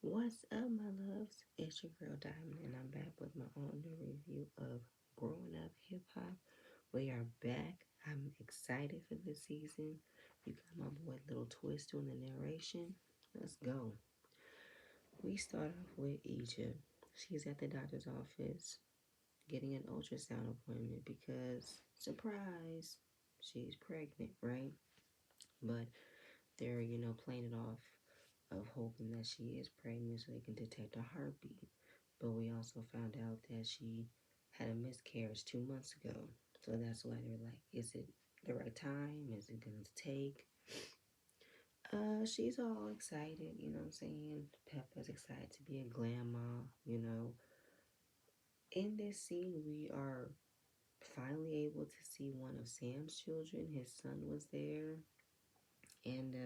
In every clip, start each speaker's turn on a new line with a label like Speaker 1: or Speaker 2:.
Speaker 1: What's up, my loves? It's your girl Diamond, and I'm back with my own new review of Growing Up Hip Hop. We are back. I'm excited for this season. You got my boy Little Twist doing the narration. Let's go. We start off with Egypt. She's at the doctor's office getting an ultrasound appointment because, surprise, she's pregnant, right? But they're, playing it off of hoping that she is pregnant so they can detect a heartbeat. But we also found out that she had a miscarriage 2 months ago. So that's why they're like, is it the right time? Is it going to take? She's all excited, you know what I'm saying? Peppa's excited to be a grandma. In this scene, we are finally able to see one of Sam's children. His son was there. And,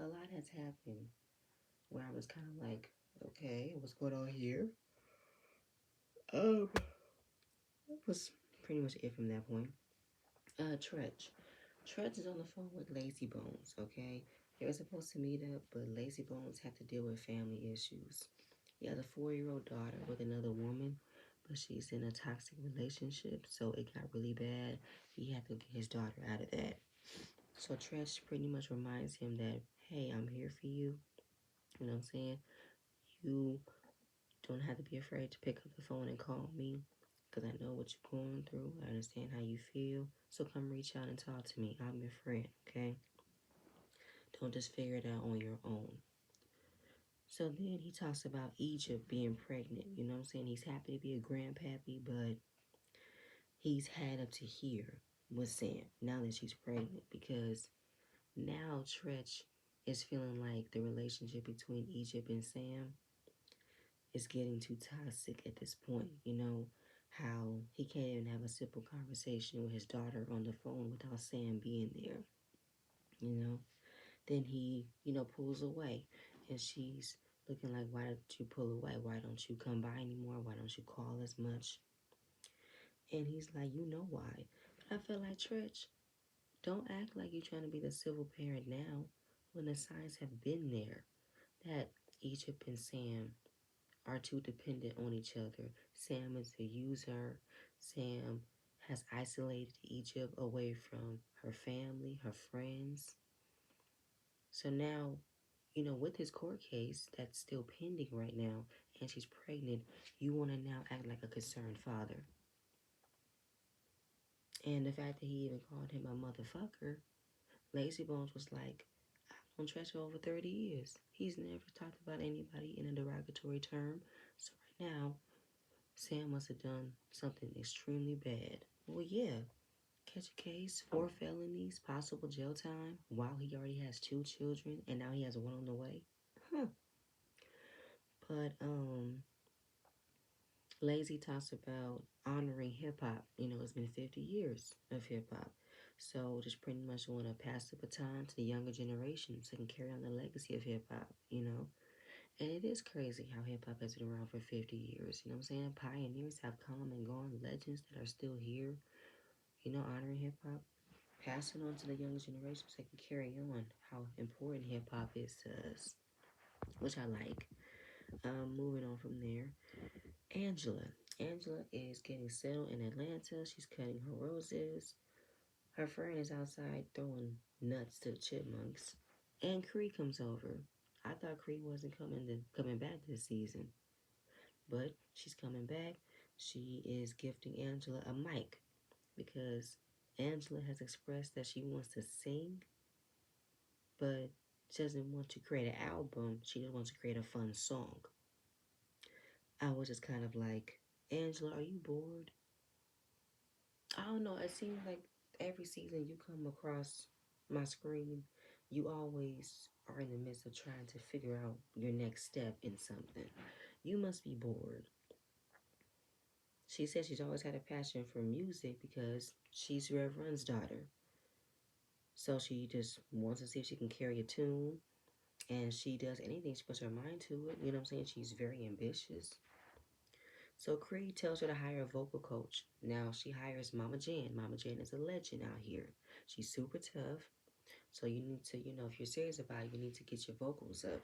Speaker 1: a lot has happened where I was kind of like, okay, what's going on here? That was pretty much it from that point. Tretch. Tretch is on the phone with Lazy Bones, okay? They were supposed to meet up, but Lazy Bones had to deal with family issues. He has a 4-year-old daughter with another woman, but she's in a toxic relationship, so it got really bad. He had to get his daughter out of that. So Tretch pretty much reminds him that, hey, I'm here for you. You know what I'm saying? You don't have to be afraid to pick up the phone and call me because I know what you're going through. I understand how you feel. So come reach out and talk to me. I'm your friend, okay? Don't just figure it out on your own. So then he talks about Egypt being pregnant. You know what I'm saying? He's happy to be a grandpappy, but he's had up to here with Sam now that she's pregnant because now Tretch is feeling like the relationship between Egypt and Sam is getting too toxic at this point. How he can't even have a simple conversation with his daughter on the phone without Sam being there. You know, then he, pulls away and she's looking like, why don't you pull away? Why don't you come by anymore? Why don't you call as much? And he's like, you know why. But I feel like, Tretch, don't act like you're trying to be the civil parent now when the signs have been there that Egypt and Sam are too dependent on each other. Sam is a user. Sam has isolated Egypt away from her family, her friends. So now, with his court case that's still pending right now, and she's pregnant, you want to now act like a concerned father. And the fact that he even called him a motherfucker, Lazy Bones was like, I've known Treasure over 30 years. He's never talked about anybody in a derogatory term. So right now, Sam must have done something extremely bad. Well, yeah, catch a case, 4 felonies, possible jail time, while he already has 2 children, and now he has one on the way. Huh. But, Lazy talks about honoring hip hop. It's been 50 years of hip hop. So just pretty much want to pass the baton to the younger generation so they can carry on the legacy of hip hop. And it is crazy how hip hop has been around for 50 years. You know what I'm saying? Pioneers have come and gone, legends that are still here, honoring hip hop, passing on to the younger generation so they can carry on how important hip hop is to us, which I like. Moving on from there, Angela. Angela is getting settled in Atlanta. She's cutting her roses. Her friend is outside throwing nuts to the chipmunks. And Cree comes over. I thought Cree wasn't coming back this season. But she's coming back. She is gifting Angela a mic because Angela has expressed that she wants to sing, but she doesn't want to create an album. She just wants to create a fun song. I was just kind of like, Angela, are you bored? I don't know. It seems like every season you come across my screen, you always are in the midst of trying to figure out your next step in something. You must be bored. She said she's always had a passion for music because she's Rev Run's daughter. So she just wants to see if she can carry a tune. And she does anything she puts her mind to it. You know what I'm saying? She's very ambitious. So Creed tells her to hire a vocal coach. Now she hires Mama Jan. Mama Jan is a legend out here. She's super tough. So you need to, if you're serious about it, you need to get your vocals up.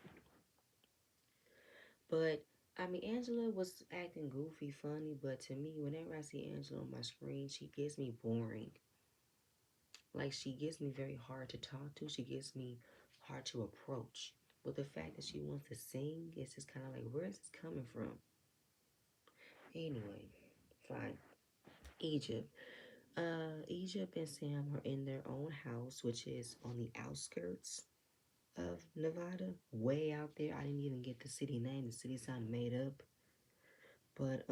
Speaker 1: But I mean, Angela was acting goofy, funny, but to me, whenever I see Angela on my screen, she gets me boring. Like, she gets me very hard to talk to. She gets me hard to approach. But the fact that she wants to sing is just kind of like, where is this coming from? Anyway, fine. Egypt. Egypt and Sam are in their own house, which is on the outskirts of Nevada, way out there. I didn't even get the city name. The city sounded made up. But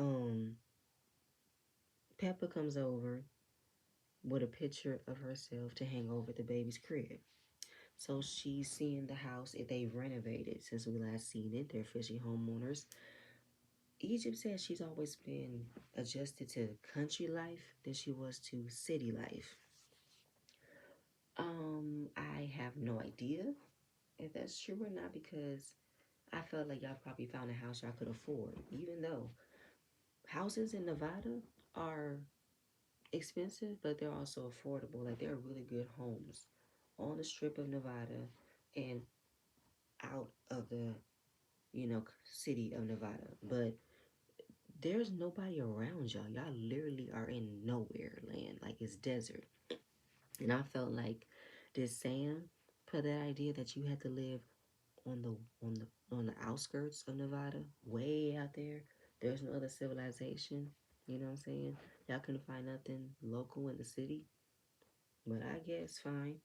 Speaker 1: Peppa comes over with a picture of herself to hang over the baby's crib. So she's seeing the house that they've renovated since we last seen it. They're officially homeowners. Egypt says she's always been adjusted to country life than she was to city life. I have no idea if that's true or not because I felt like y'all probably found a house y'all could afford, even though houses in Nevada are expensive, but they're also affordable. Like, they're really good homes on the strip of Nevada and out of the, city of Nevada. But there's nobody around y'all. Y'all literally are in nowhere land. Like, it's desert. And I felt like this Sam put that idea that you had to live on the on the outskirts of Nevada, way out there. There's no other civilization. You know what I'm saying? Y'all couldn't find nothing local in the city. But I guess fine.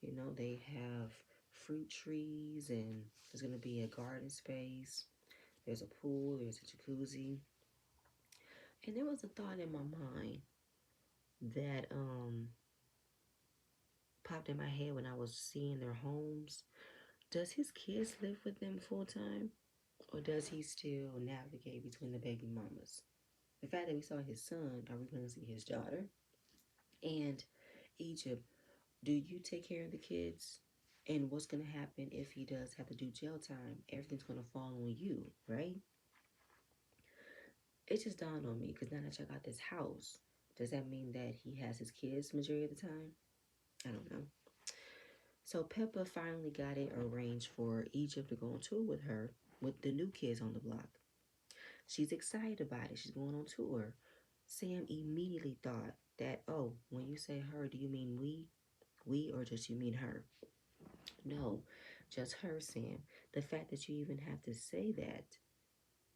Speaker 1: They have fruit trees and there's gonna be a garden space. There's a pool, there's a jacuzzi. And there was a thought in my mind that popped in my head when I was seeing their homes. Does his kids live with them full time? Or does he still navigate between the baby mamas? The fact that we saw his son, are we going to see his daughter? And Egypt, do you take care of the kids? And what's going to happen if he does have to do jail time? Everything's going to fall on you, right? It just dawned on me because now that I got this house, does that mean that he has his kids majority of the time? I don't know. So Peppa finally got it arranged for Egypt to go on tour with her with the new kids on the block. She's excited about it. She's going on tour. Sam immediately thought that, oh, when you say her, do you mean we? We or just you mean her? No, just her, Sam. The fact that you even have to say that,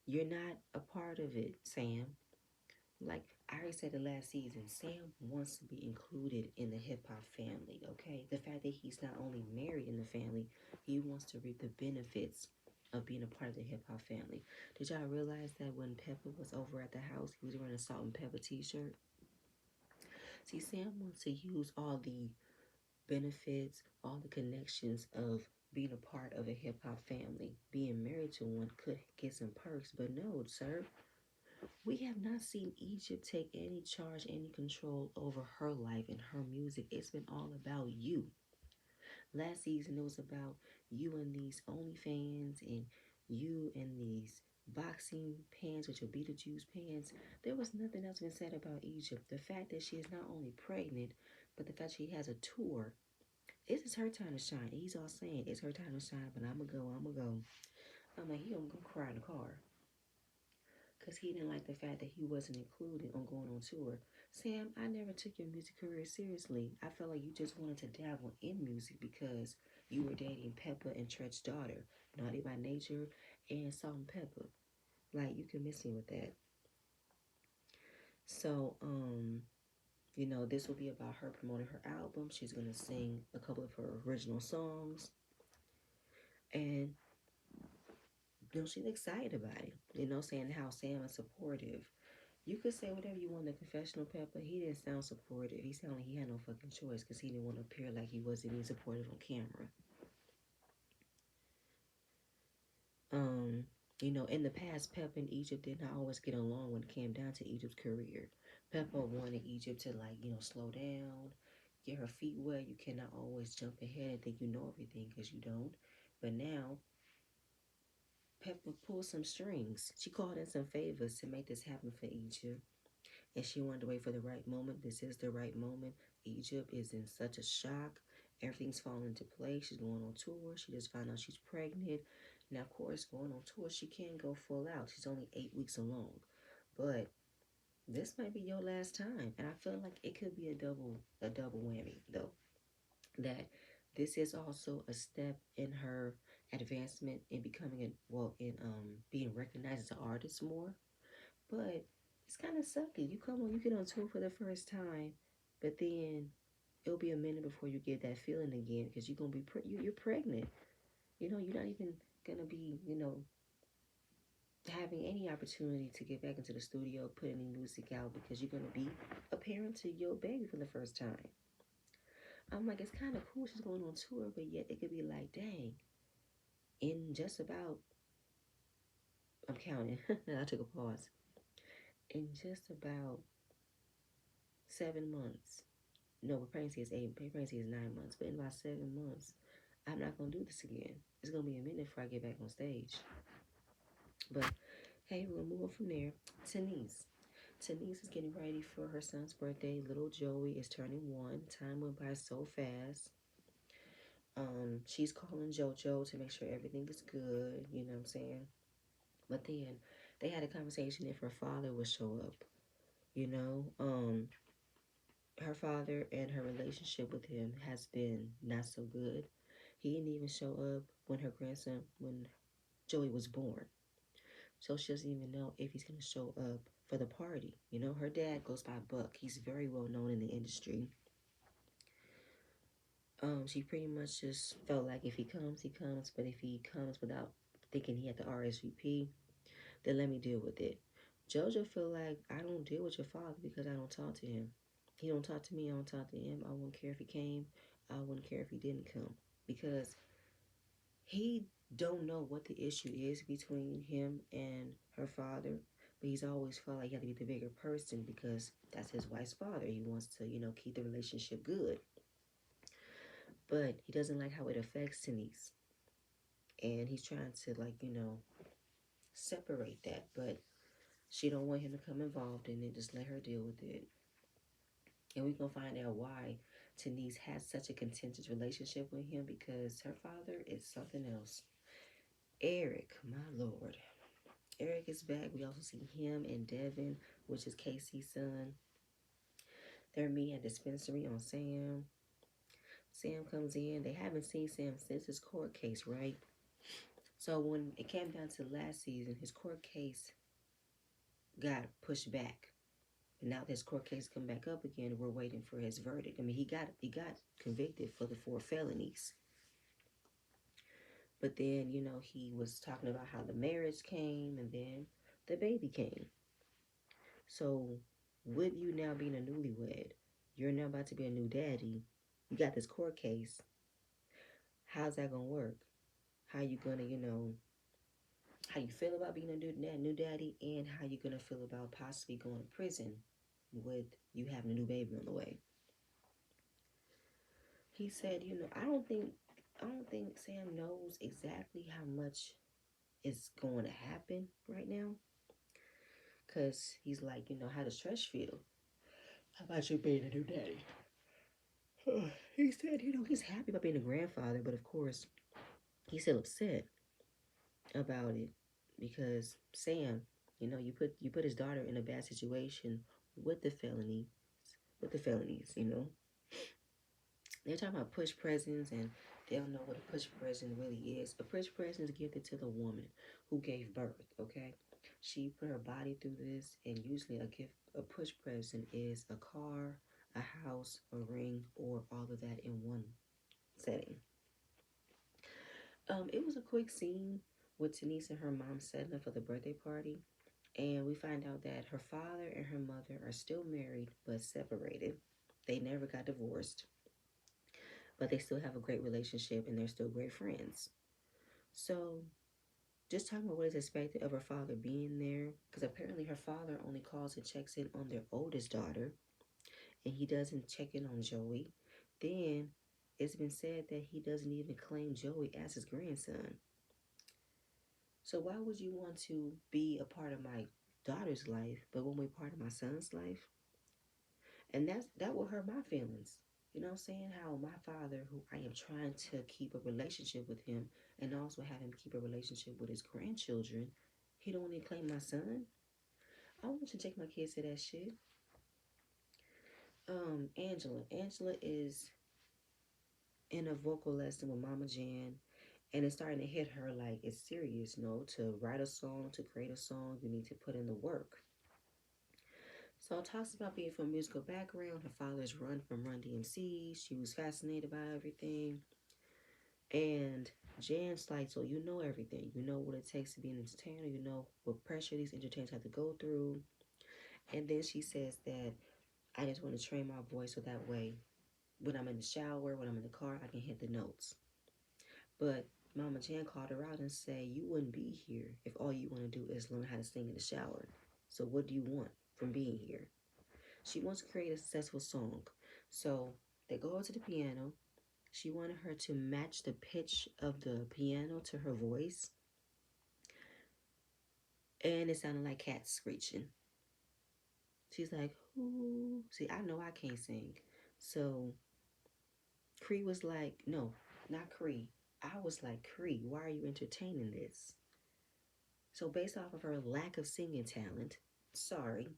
Speaker 1: you're not a part of it, Sam. Like I already said the last season, Sam wants to be included in the hip hop family, okay? The fact that he's not only married in the family, he wants to reap the benefits of being a part of the hip hop family. Did y'all realize that when Pepper was over at the house, he was wearing a Salt and Pepper t shirt? See, Sam wants to use all the benefits, all the connections of being a part of a hip hop family. Being married to one could get some perks, but no, sir. We have not seen Egypt take any charge, any control over her life and her music. It's been all about you. Last season, it was about you and these OnlyFans and you and these boxing pants with your Beetlejuice pants. There was nothing else been said about Egypt. The fact that she is not only pregnant, but the fact she has a tour. This is her time to shine. He's all saying it's her time to shine, but I'ma go, I'ma go. I'm like, he gonna go cry in the car because he didn't like the fact that he wasn't included on going on tour. Sam, I never took your music career seriously. I felt like you just wanted to dabble in music because you were dating Peppa and Tretch's daughter, Naughty by Nature and Salt and Pepper. Like, you can miss me with that. So, this will be about her promoting her album. She's gonna sing a couple of her original songs. And she's excited about it. Saying how Sam is supportive. You could say whatever you want to Confessional Pepper. He didn't sound supportive. He sounded like he had no fucking choice because he didn't want to appear like he wasn't being supportive on camera. Um, in the past, Peppa and Egypt did not always get along when it came down to Egypt's career. Peppa wanted Egypt to slow down, get her feet wet. You cannot always jump ahead and think you know everything because you don't. But now Peppa pulled some strings. She called in some favors to make this happen for Egypt. And she wanted to wait for the right moment. This is the right moment. Egypt is in such a shock. Everything's falling into place. She's going on tour. She just found out she's pregnant. Now, of course, going on tour, she can't go full out. She's only 8 weeks along. But this might be your last time. And I feel like it could be a double whammy though. That this is also a step in her advancement in becoming in being recognized as an artist more. But it's kind of sucky. You get on tour for the first time, but then it'll be a minute before you get that feeling again because you're gonna be you're pregnant. You're not even gonna be having any opportunity to get back into the studio, put any music out because you're gonna be a parent to your baby for the first time. I'm like, it's kind of cool she's going on tour, but yet it could be like, dang, in just about, I'm counting, I took a pause, in just about 7 months. No, pregnancy is pregnancy is 9 months, but in about 7 months, I'm not gonna do this again. It's gonna be a minute before I get back on stage. But hey, we're gonna move on from there. Denise. Denise is getting ready for her son's birthday. Little Joey is turning 1. Time went by so fast. She's calling JoJo to make sure everything is good. You know what I'm saying? But then they had a conversation if her father would show up. You know, her father and her relationship with him has been not so good. He didn't even show up when Joey was born. So she doesn't even know if he's going to show up for the party. Her dad goes by Buck. He's very well known in the industry. She pretty much just felt like if he comes, he comes. But if he comes without thinking he had the RSVP, then let me deal with it. JoJo feel like I don't deal with your father because I don't talk to him. He don't talk to me, I don't talk to him. I wouldn't care if he came. I wouldn't care if he didn't come. Because he don't know what the issue is between him and her father. But he's always felt like he had to be the bigger person because that's his wife's father. He wants to, keep the relationship good. But he doesn't like how it affects Denise. And he's trying to separate that. But she don't want him to come involved in it. Just let her deal with it. And we're going to find out why Denise has such a contentious relationship with him because her father is something else. Eric, my lord. Eric is back. We also see him and Devin, which is Casey's son. They're meeting at dispensary on Sam. Sam comes in. They haven't seen Sam since his court case, right? So when it came down to last season, his court case got pushed back. And now this court case come back up again. We're waiting for his verdict. I mean, he got convicted for the 4 felonies. But then, he was talking about how the marriage came and then the baby came. So with you now being a newlywed, you're now about to be a new daddy. You got this court case. How's that gonna work? How you gonna, how you feel about being a new daddy, and how you gonna feel about possibly going to prison with you having a new baby on the way? He said, I don't think Sam knows exactly how much is going to happen right now. Cause he's like, how does Trish feel? How about you being a new daddy? He said, he's happy about being a grandfather, but of course, he's still upset about it because Sam, you put his daughter in a bad situation with the felonies. They're talking about push presents and they don't know what a push present really is. A push present is gifted to the woman who gave birth, okay? She put her body through this, and usually a push present is a car, a house, a ring, or all of that in one setting. It was a quick scene with Denise and her mom setting up for the birthday party. And we find out that her father and her mother are still married but separated. They never got divorced, but they still have a great relationship and they're still great friends. So, just talking about what is expected of her father being there, because apparently her father only calls and checks in on their oldest daughter, and he doesn't check in on Joey. Then it's been said that he doesn't even claim Joey as his grandson. So why would you want to be a part of my daughter's life, but won't be part of my son's life? And that will hurt my feelings. You know what I'm saying? How my father, who I am trying to keep a relationship with him and also have him keep a relationship with his grandchildren, he don't want to claim my son. I want you to take my kids to that shit. Angela is in a vocal lesson with Mama Jan, and it's starting to hit her like it's serious. No, to write a song, to create a song, you need to put in the work. So it talks about being from a musical background. Her father's run from Run DMC. She was fascinated by everything. And Jan's like, so you know everything. You know what it takes to be an entertainer. You know what pressure these entertainers have to go through. And then she says that I just want to train my voice so that way when I'm in the shower, when I'm in the car, I can hit the notes. But Mama Jan called her out and said, you wouldn't be here if all you want to do is learn how to sing in the shower. So what do you want from being here? She wants to create a successful song. So they go to the piano. She wanted her to match the pitch of the piano to her voice. And it sounded like cats screeching. She's like, ooh. See, I know I can't sing. So Cree was like, no, not Cree. I was like, Cree, why are you entertaining this? So based off of her lack of singing talent, sorry,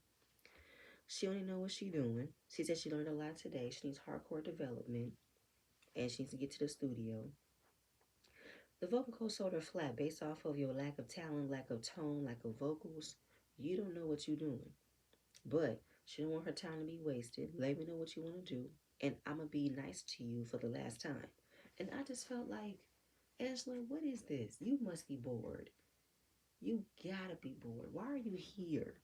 Speaker 1: she only know what she doing. She said she learned a lot today. She needs hardcore development and she needs to get to the studio. The vocal coach told her flat, based off of your lack of talent, lack of tone, lack of vocals, you don't know what you're doing. But she don't want her time to be wasted. Let me know what you want to do, and I'm gonna be nice to you for the last time. And I just felt like, Angela, what is this? You must be bored. You gotta be bored. Why are you here?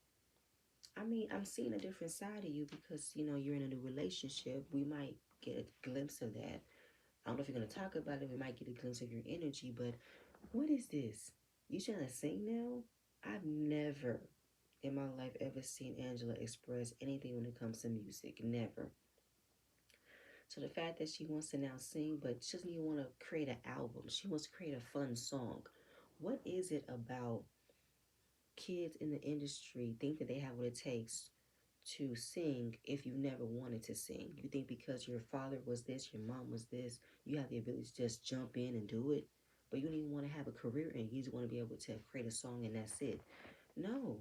Speaker 1: I mean, I'm seeing a different side of you because you're in a new relationship. We might get a glimpse of that. I don't know if you're gonna talk about it. We might get a glimpse of your energy, but what is this? You trying to sing now? I've never in my life ever seen Angela express anything when it comes to music. Never. So the fact that she wants to now sing, but she doesn't even want to create an album. She wants to create a fun song. What is it about kids in the industry think that they have what it takes to sing if you never wanted to sing? You think because your father was this, your mom was this, you have the ability to just jump in and do it? But you don't even want to have a career and you just want to be able to create a song and that's it. No,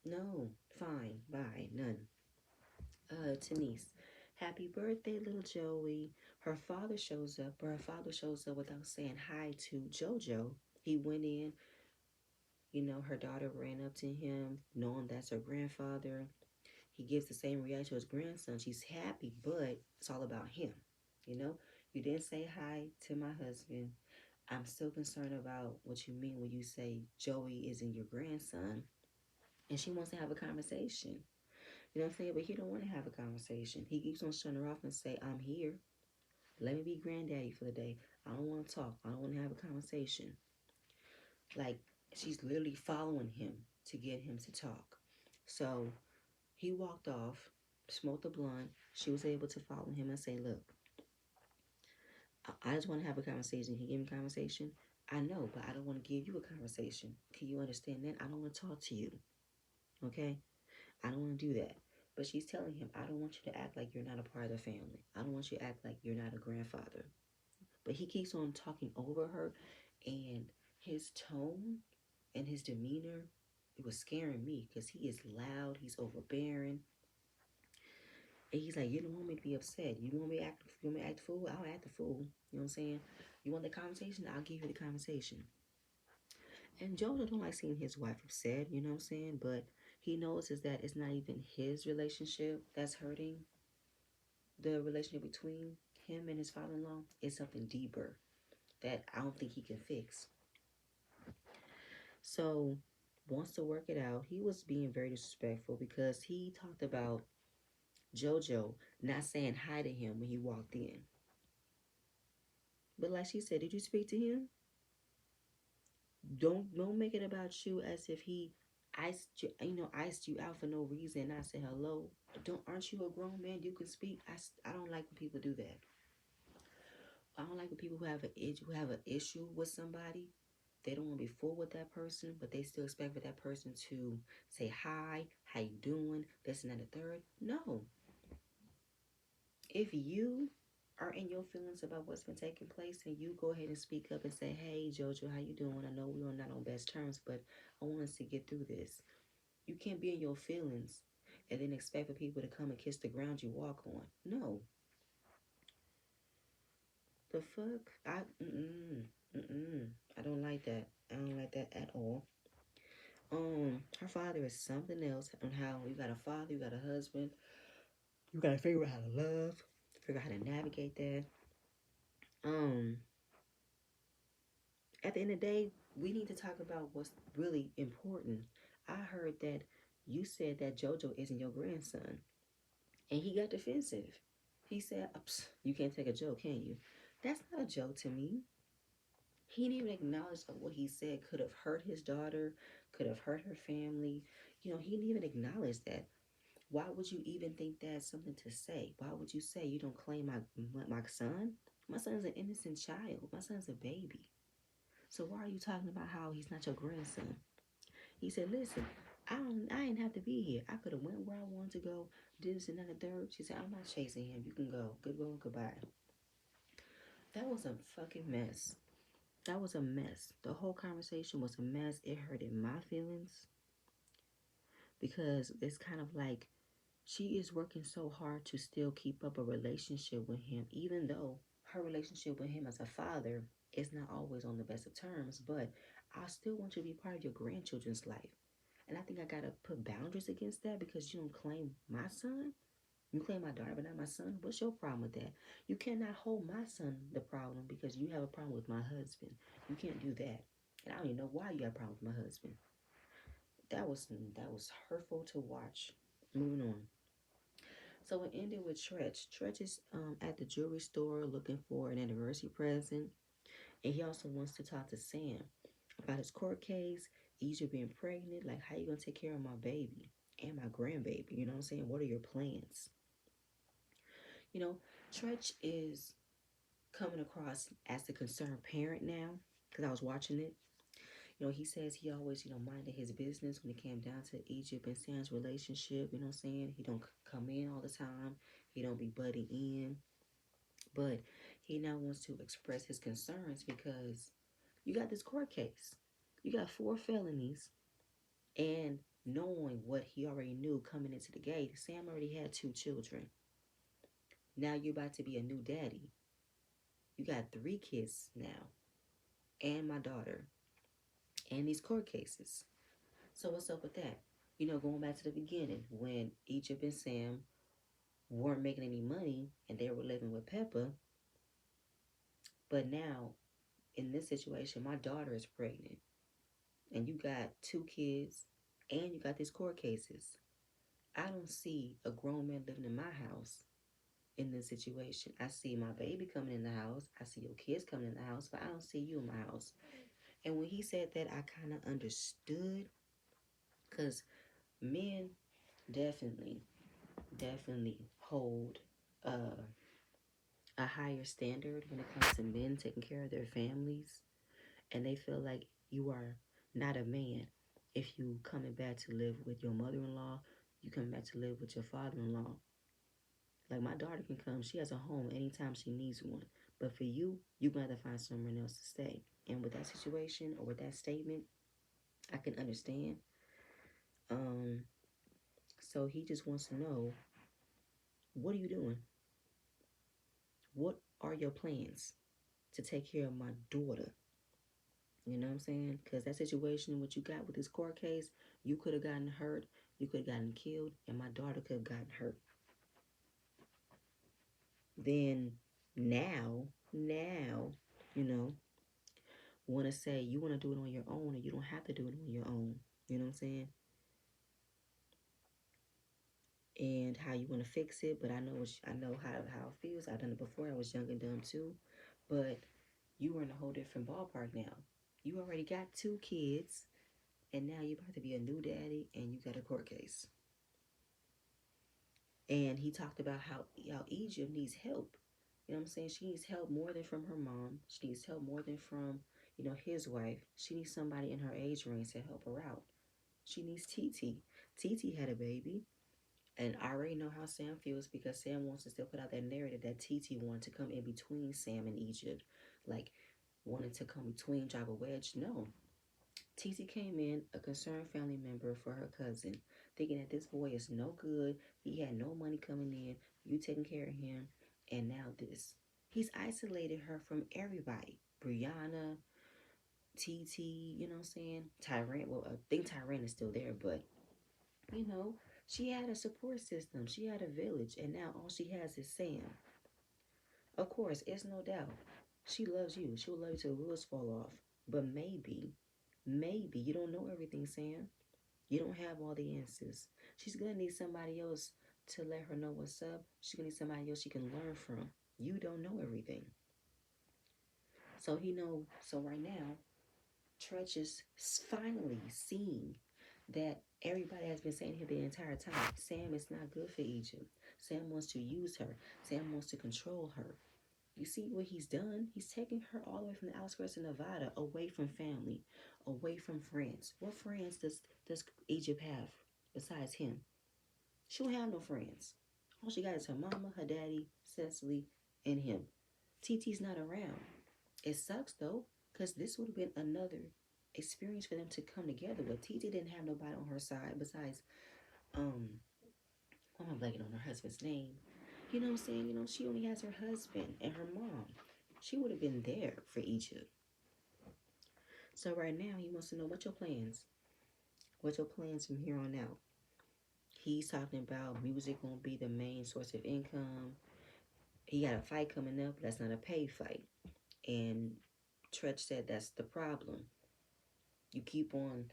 Speaker 1: no, fine, bye, none. Denise, happy birthday, little Joey. Her father shows up, but her father shows up without saying hi to JoJo. He went in, her daughter ran up to him, knowing that's her grandfather. He gives the same reaction to his grandson. She's happy, but it's all about him. You know, you didn't say hi to my husband. I'm still concerned about what you mean when you say Joey isn't your grandson. And she wants to have a conversation. You know what I'm saying? But he don't want to have a conversation. He keeps on shutting her off and say, I'm here. Let me be granddaddy for the day. I don't want to talk. I don't want to have a conversation. Like, she's literally following him to get him to talk. So he walked off, smoked a blunt. She was able to follow him and say, look, I just want to have a conversation. He gave me a conversation. I know, but I don't want to give you a conversation. Can you understand that? I don't want to talk to you. Okay? I don't want to do that. But she's telling him, I don't want you to act like you're not a part of the family. I don't want you to act like you're not a grandfather. But he keeps on talking over her, and his tone and his demeanor, it was scaring me because he is loud, he's overbearing. And he's like, you don't want me to be upset. You want me to act the fool? I'll act the fool. You know what I'm saying? You want the conversation? I'll give you the conversation. And Jonah don't like seeing his wife upset, you know what I'm saying? But he notices that it's not even his relationship that's hurting. The relationship between him and his father-in-law is something deeper that I don't think he can fix. So wants to work it out. He was being very disrespectful because he talked about JoJo not saying hi to him when he walked in. But like she said, did you speak to him? Don't make it about you as if he iced you out for no reason. I said hello. Don't Aren't you a grown man? You can speak. I don't like when people do that. I don't like when people who have an issue with somebody. They don't want to be full with that person, but they still expect for that person to say hi, how you doing, this and that, the third. No, If you are in your feelings about what's been taking place, and you go ahead and speak up and say, "Hey, Jojo, how you doing? I know we are not on best terms, but I want us to get through this." You can't be in your feelings and then expect for people to come and kiss the ground you walk on. No, the fuck, I don't like that. I don't like that at all. Her father is something else. On how you got a father, you got a husband, you gotta figure out how to love, figure out how to navigate that. Um, at the end of the day, we need to talk about what's really important. I heard that you said that JoJo isn't your grandson, and he got defensive. He said, "You can't take a joke, can you?" That's not a joke to me. He didn't even acknowledge that what he said could have hurt his daughter, could have hurt her family. He didn't even acknowledge that. Why would you even think that's something to say? Why would you say you don't claim my son? My son's an innocent child. My son's a baby. So why are you talking about how he's not your grandson? He said, "Listen, I didn't have to be here. I could have went where I wanted to go, did this and that and the third." She said, "I'm not chasing him. You can go. Goodbye, goodbye." That was a fucking mess. That was a mess. The whole conversation was a mess. It hurted my feelings because it's kind of like she is working so hard to still keep up a relationship with him, even though her relationship with him as a father is not always on the best of terms. But I still want you to be part of your grandchildren's life. And I think I gotta put boundaries against that because you don't claim my son. You claim my daughter, but not my son. What's your problem with that? You cannot hold my son the problem because you have a problem with my husband. You can't do that. And I don't even know why you have a problem with my husband. That was hurtful to watch. Moving on. So it ended with Tretch. Tretch is at the jewelry store looking for an anniversary present, and he also wants to talk to Sam about his court case, Asia being pregnant. Like, how you gonna take care of my baby and my grandbaby? You know what I'm saying? What are your plans? You know, Tretch is coming across as the concerned parent now because I was watching it. He says he always, minded his business when it came down to Egypt and Sam's relationship. You know what I'm saying? He don't come in all the time. He don't be butting in. But he now wants to express his concerns because you got this court case. You got 4 felonies. And knowing what he already knew coming into the gate, Sam already had 2 children. Now you're about to be a new daddy. You got 3 kids now. And my daughter. And these court cases. So what's up with that? Going back to the beginning, when Egypt and Sam weren't making any money and they were living with Peppa, but now in this situation, my daughter is pregnant, and you got 2 kids, and you got these court cases. I don't see a grown man living in my house in this situation. I see my baby coming in the house. I see your kids coming in the house, but I don't see you in my house. And when he said that, I kind of understood because men definitely definitely hold a higher standard when it comes to men taking care of their families, and they feel like you are not a man if you coming back to live with your mother-in-law, you come back to live with your father-in-law. Like, my daughter can come, she has a home anytime she needs one, but for you, you gotta find somewhere else to stay. And with that situation or with that statement, I can understand. um so he just wants to know, what are you doing? What are your plans to take care of my daughter? You know what I'm saying? Because that situation, what you got with this court case, you could have gotten hurt, you could have gotten killed, and my daughter could have gotten hurt. Then now, you know, want to say you want to do it on your own, and you don't have to do it on your own. You know what I'm saying? And how you want to fix it, but I know how it feels. I've done it before. I was young and dumb too, but you are in a whole different ballpark now. You already got 2 kids, and now you're about to be a new daddy, and you got a court case. And he talked about how Egypt needs help. You know what I'm saying? She needs help more than from her mom. She needs help more than from, his wife. She needs somebody in her age range to help her out. She needs TT. TT had a baby. And I already know how Sam feels because Sam wants to still put out that narrative that TT wanted to come in between Sam and Egypt. Like, wanted to come between, drive a wedge. No. TT came in, a concerned family member for her cousin, thinking that this boy is no good. He had no money coming in. You taking care of him. And now this. He's isolated her from everybody. Brianna, TT, you know what I'm saying? Tyrant, well, I think Tyrant is still there, but you know, she had a support system. She had a village, and now all she has is Sam. Of course, it's no doubt. She loves you. She will love you till the wheels fall off. But maybe you don't know everything, Sam. You don't have all the answers. She's gonna need somebody else to let her know what's up. She's gonna need somebody else she can learn from. You don't know everything. So he know. So right now, Trudge is finally seeing that everybody has been saying here the entire time. Sam is not good for Egypt. Sam wants to use her. Sam wants to control her. You see what he's done? He's taking her all the way from the outskirts of Nevada, away from family, away from friends. What friends does Egypt have besides him? She don't have no friends. All she got is her mama, her daddy, Cecily, and him. TT's not around. It sucks though, because this would have been another experience for them to come together. But TT didn't have nobody on her side besides why am I blanking on her husband's name? You know what I'm saying? You know, she only has her husband and her mom. She would have been there for Egypt. So right now he wants to know what your plans. What your plans from here on out. He's talking about music won't be the main source of income. He got a fight coming up, but that's not a paid fight. And Tretch said that's the problem. You keep on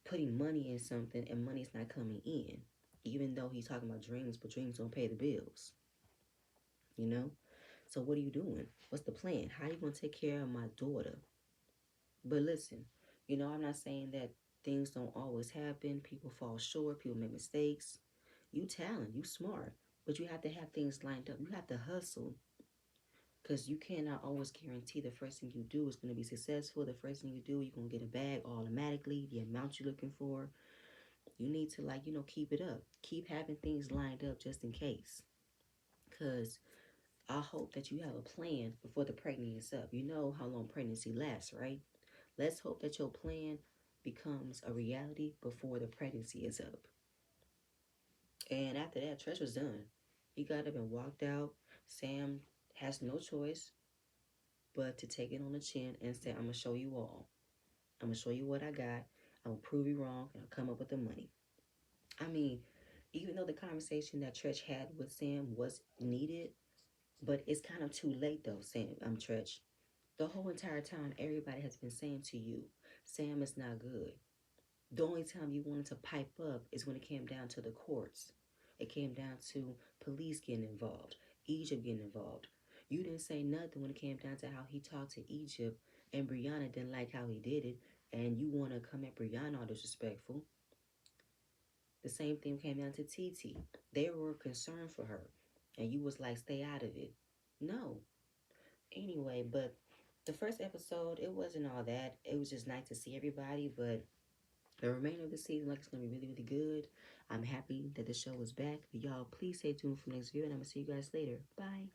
Speaker 1: putting money in something and money's not coming in. Even though he's talking about dreams, but dreams don't pay the bills. You know? So what are you doing? What's the plan? How are you gonna take care of my daughter? But listen, I'm not saying that things don't always happen. People fall short, people make mistakes. You talent, you smart. But you have to have things lined up. You have to hustle. Because you cannot always guarantee the first thing you do is going to be successful. The first thing you do, you're going to get a bag automatically, the amount you're looking for. You need to, keep it up. Keep having things lined up just in case. Because I hope that you have a plan before the pregnancy is up. You know how long pregnancy lasts, right? Let's hope that your plan becomes a reality before the pregnancy is up. And after that, Tresh was done. He got up and walked out. Sam has no choice but to take it on the chin and say, I'm going to show you all. I'm going to show you what I got. I'm going to prove you wrong and I'll come up with the money. I mean, even though the conversation that Tretch had with Sam was needed, but it's kind of too late though, Tretch. The whole entire time, everybody has been saying to you, Sam is not good. The only time you wanted to pipe up is when it came down to the courts. It came down to police getting involved, Egypt getting involved. You didn't say nothing when it came down to how he talked to Egypt, and Brianna didn't like how he did it, and you want to come at Brianna all disrespectful. The same thing came down to TT. They were concerned for her, and you was like, stay out of it. No. Anyway, but the first episode, it wasn't all that. It was just nice to see everybody, but the remainder of the season, it's going to be really, really good. I'm happy that the show is back. Y'all, please stay tuned for the next video, and I'm going to see you guys later. Bye.